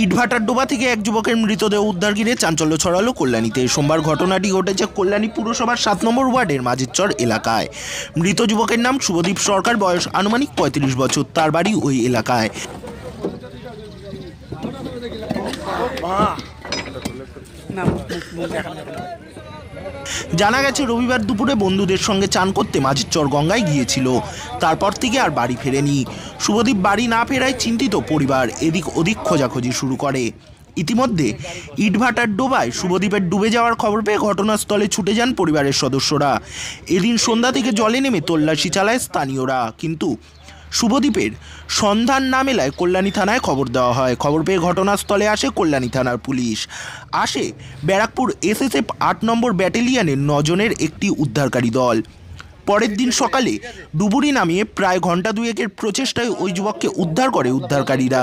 ইটভাটার ডোবা থেকে এক যুবকের মৃতদেহ উদ্ধার ঘিরে চাঞ্চল্য ছড়ালো কল্যাণীতে। সোমবার ঘটনাটি ঘটেছে কল্যাণী পুরসভার ৭ নম্বর ওয়ার্ডের মাঝিরচর এলাকায়। মৃত যুবকের নাম শুভদীপ সরকার, বয়স আনুমানিক ৩৫ বছর। তার বাড়ি ওই এলাকায়। জানা গেছে রবিবার দুপুরে বন্ধুদের সঙ্গে চান করতে মাঝিরচর গঙ্গায় গিয়েছিল। তারপর থেকে আর বাড়ি ফেরেনি। শুভদীপ বাড়ি না ফেরায় চিন্তিত পরিবার এদিক ওদিক খোঁজাখুঁজি শুরু করে। ইতিমধ্যে ইটভাটার ডোবায় শুভদীপের ডুবে যাওয়ার খবর পেয়ে ঘটনাস্থলে ছুটে যান পরিবারের সদস্যরা। এদিন সন্ধ্যা থেকে জলে নেমে তল্লাশি চালায় স্থানীয়রা, কিন্তু শুভদীপের সন্ধান না মেলায় কল্যাণী থানায় খবর দেওয়া হয়। খবর পেয়ে ঘটনাস্থলে আসে কল্যাণী থানার পুলিশ। আসে ব্যারাকপুর এসএসএফ ৮ নম্বর ব্যাটালিয়নের ৯ জনের একটি উদ্ধারকারী দল। পরের দিন সকালে ডুবুরি নামিয়ে প্রায় ঘন্টা দুয়েকের প্রচেষ্টায় ওই যুবককে উদ্ধার করে উদ্ধারকারীরা।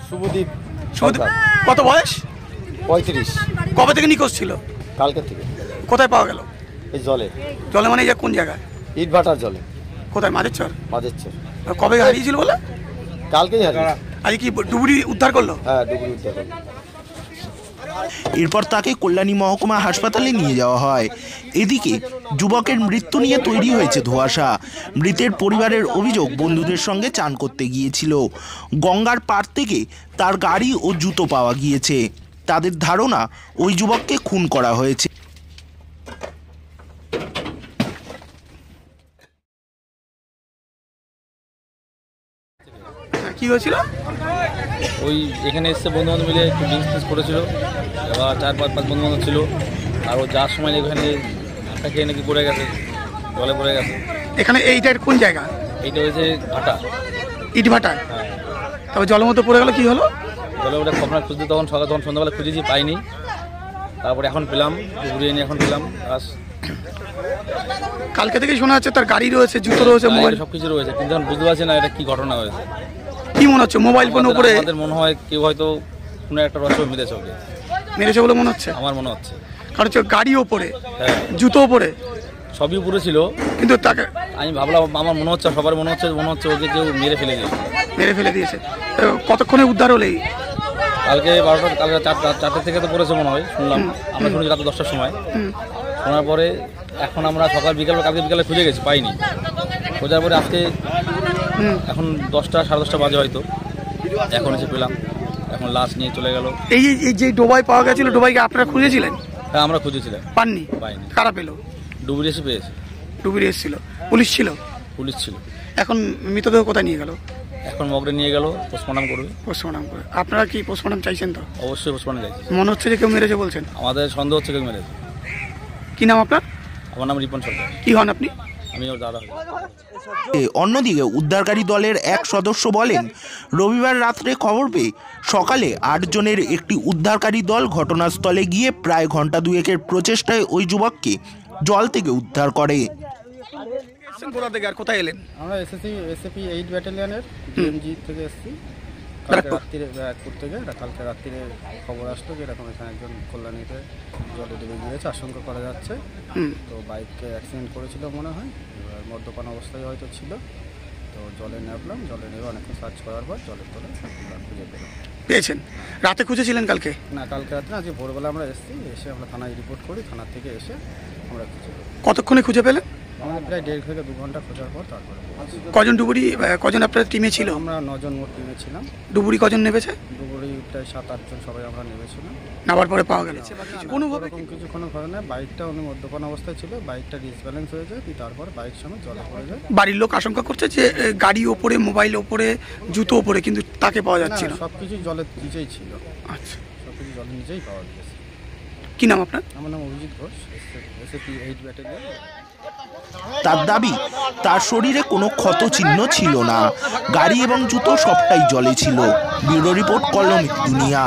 শুভদীপ কত বয়স? 35। কবে থেকে নিখোঁজ ছিল? কালকে থেকে। কোথায় পাওয়া গেল? এই জলে। জলে মানে কোন জায়গায়? ইটভাটার জলে। কোথায়? মাঝিরচর। মাঝিরচর। কবে হারিয়েছিল বলে? কালকেই হারিয়েছে। আজ কি ডুবুরি উদ্ধার করলো? হ্যাঁ, ডুবুরি উদ্ধার করলো। এরপর তাকে কল্যাণী মহকুমা হাসপাতালে নিয়ে যাওয়া হয়। এদিকে যুবকের মৃত্যু নিয়ে তৈরি হয়েছে ধোঁয়াশা। মৃতের পরিবারের অভিযোগ, বন্ধুদের সঙ্গে চান করতে গিয়েছিল। গঙ্গার পাড় থেকে তার গাড়ি ও জুতো পাওয়া গিয়েছে। তাদের ধারণা ওই যুবককে খুন করা হয়েছে। কি হয়েছিল? ওই এখানে এসছে বন্ধু বান্ধব মিলে একটু ড্রিঙ্কস করেছিল। এবার ৪-৫ বন্ধু বান্ধব ছিল। আর ও যার সময় এখানে খেয়ে নাকি পড়ে গেছে, জলে পড়ে গেছে। এখানে এইটার কোন জায়গা? এইটা হয়েছে ভাটা, ইট ভাটা। হ্যাঁ। তবে জলের মধ্যে পড়ে গেল, কি হলো? জলে ওটা খবর খুঁজতে তখন সন্ধ্যাবেলা খুঁজেছি, পাইনি। তারপরে এখন পেলাম, ঘুরিয়ে নিয়ে এখন পেলাম। কালকে থেকেই শোনা যাচ্ছে তার গাড়ি রয়েছে, জুতো রয়েছে, মোবাইল সব কিছু রয়েছে, কিন্তু এখন বুঝতে পারছি না এটা কি ঘটনা হয়েছে। কি মনে হচ্ছে? মোবাইল ফোন উপরে আমাদের মনে হয় কেউ হয়তো কোনো একটা রহস্য মেরেছে ওকে। মেরেছে বলে মনে হচ্ছে? আমার মনে হচ্ছে। কারণ গাড়ি ওপরে, হ্যাঁ, জুতো ওপরে, সবই উপরে ছিল। কিন্তু তাকে আমি ভাবলাম, আমার মনে হচ্ছে, সবার মনে হচ্ছে ওকে কেউ মেরে ফেলে দিয়েছে। কতক্ষণে উদ্ধার হলে? কালকে 12টা, কালকে 4টে থেকে তো পড়েছে মনে হয়, শুনলাম। আমরা শুনেছি রাত 10টার সময়। শোনার পরে এখন আমরা কালকে বিকালে খুঁজে গেছি, পাইনি। খোঁজার পরে আজকে এখন 10টা, 10:30 বাজে হয়তো, এখন এসে পেলাম। এখন লাশ নিয়ে চলে গেল। এই যে ডোবায় পাওয়া গেছিল, ডোবাইকে আপনারা খুঁজেছিলেন? হ্যাঁ, আমরা খুঁজেছিলাম, পাইনি। কারা পেল? ডুবুরি এসে পেয়েছে। ডুবুরি এসেছিল? পুলিশ ছিল? পুলিশ ছিল। এখন মৃতদেহ কোথায় নিয়ে গেল? এখন মগরে নিয়ে গেল, পোস্টমর্টম করবে। পোস্টমর্টম করে। আপনারা কি পোস্টমর্টম চাইছেন? তো অবশ্যই পোস্টমর্টম চাইছি। মনে হচ্ছে যে কেউ মেরেছে বলছেন? আমাদের সন্দেহ হচ্ছে কেউ মেরেছে। কি নাম আপনার? আমার নাম রিপন সরকার। কি হন আপনি? আমি ওর দাদা। অন্যদিকে উদ্ধারকারী দলের এক সদস্য বলেন, রবিবার রাত্রে খবর পেয়ে সকালে ৮ জনের একটি উদ্ধারকারী দল ঘটনাস্থলে গিয়ে প্রায় ঘন্টা দুয়েকের প্রচেষ্টায় ওই যুবককে জল থেকে উদ্ধার করে। কোথায় এলেন? আমরা এসএপি 8 ব্যাটালিয়নের ডিএমজি থেকে এসেছি। কালকে রাত্রিরে ব্যারাকপুর থেকে। কালকে রাত্রিরে খবর আসলো যে এরকম এখানে একজন কল্যাণীতে জলে ডুবে গিয়েছে, আশঙ্কা করা যাচ্ছে। তো বাইককে অ্যাক্সিডেন্ট করেছিল মনে হয়, এবার মদ্যপান অবস্থায় হয়তো ছিল। তো জলে নামলাম, জলে নেমে অনেকক্ষণ সার্চ করার পর জলের তলে খুঁজে পেলাম। পেয়েছেন? রাতে খুঁজেছিলেন কালকে? না, কালকে রাতে না, আজকে ভোরবেলা আমরা এসেছি। এসে আমরা থানায় রিপোর্ট করি, থানার থেকে এসে আমরা খুঁজে পেলাম। কতক্ষণে খুঁজে পেলেন? আমাদের প্রায় 1.5 থেকে 2 ঘন্টা খোঁজার পর তারপরে। কজন ডুবুরি, কজন আপনার টিমে ছিল? আমরা 9 জন মোট টিমে ছিলাম। ডুবুরি কজন নেমেছে? ডুবুরি প্রায় 7-8 জন সবাই আমরা নেমেছিলাম। নামার পরে পাওয়া গেল কোনো কারণে বাইকটা উনি মদ্যপান অবস্থায় ছিল, বাইকটা ডিসব্যালেন্স হয়ে যায়, তারপর বাইক সময় জলে পড়ে যায়। বাড়ির লোক আশঙ্কা করছে যে গাড়ি ওপরে, মোবাইল ওপরে, জুতো ওপরে, কিন্তু তাকে পাওয়া যাচ্ছে না। সব কিছু জলের নিচেই ছিল। আচ্ছা, সব কিছু জলের নিচেই পাওয়া গেছে। কি নাম আপনার? আমার নাম অভিজিৎ ঘোষ, এসএপি 8 ব্যাটালিয়ন। তার দাবি, তার শরীরে কোনো ক্ষত চিহ্ন ছিল না। গাড়ি এবং জুতো সবটাই জলে ছিল। ব্যুরো রিপোর্ট, কল্যাণী দুনিয়া।